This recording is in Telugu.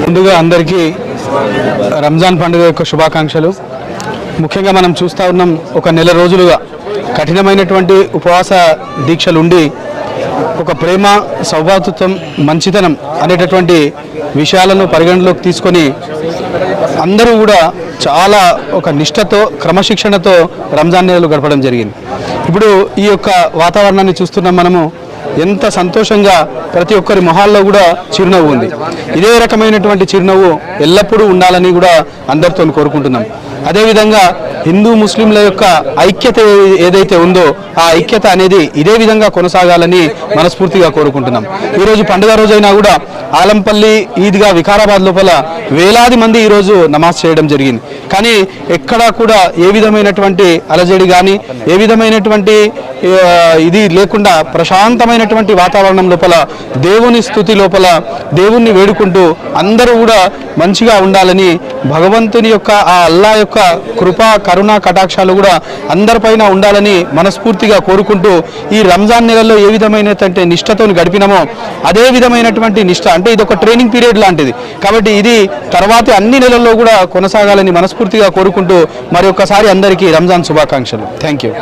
ముందుగా అందరికీ రంజాన్ పండుగ యొక్క శుభాకాంక్షలు. ముఖ్యంగా మనం చూస్తూ ఉన్నాం, ఒక నెల రోజులుగా కఠినమైనటువంటి ఉపవాస దీక్షలు ఉండి ఒక ప్రేమ, సౌభాతృత్వం, మంచితనం అనేటటువంటి విషయాలను పరిగణలోకి తీసుకొని అందరూ కూడా చాలా ఒక నిష్ఠతో, క్రమశిక్షణతో రంజాన్ నెలలు గడపడం జరిగింది. ఇప్పుడు ఈ యొక్క వాతావరణాన్ని చూస్తున్నాం మనము, ఎంత సంతోషంగా ప్రతి ఒక్కరి మొహాల్లో కూడా చిరునవ్వు ఉంది. ఇదే రకమైనటువంటి చిరునవ్వు ఎల్లప్పుడూ ఉండాలని కూడా అందరితో కోరుకుంటున్నాం. అదేవిధంగా హిందూ ముస్లింల యొక్క ఐక్యత ఏదైతే ఉందో ఆ ఐక్యత అనేది ఇదే విధంగా కొనసాగాలని మనస్ఫూర్తిగా కోరుకుంటున్నాం. ఈరోజు పండుగ రోజైనా కూడా ఆలంపల్లి ఈద్గా వికారాబాద్ లోపల వేలాది మంది ఈరోజు నమాజ్ చేయడం జరిగింది. కానీ ఎక్కడా కూడా ఏ విధమైనటువంటి అలజడి కానీ, ఏ విధమైనటువంటి ఇది లేకుండా ప్రశాంతమైనటువంటి వాతావరణం లోపల, దేవుని స్తుతి లోపల దేవుణ్ణి వేడుకుంటూ అందరూ కూడా మంచిగా ఉండాలని, భగవంతుని యొక్క ఆ అల్లా యొక్క కృప, కరుణ, కటాక్షాలు కూడా అందరిపైన ఉండాలని మనస్ఫూర్తిగా కోరుకుంటూ, ఈ రంజాన్ నెలలో ఏ విధమైనటువంటి నిష్ఠతో గడిపినామో అదే విధమైనటువంటి నిష్ఠ, అంటే ఇది ఒక ట్రైనింగ్ పీరియడ్ లాంటిది కాబట్టి ఇది తర్వాత అన్ని నెలల్లో కూడా కొనసాగాలని మనస్ఫూర్తిగా కోరుకుంటూ మరి ఒక్కసారి అందరికీ రంజాన్ శుభాకాంక్షలు. Thank you.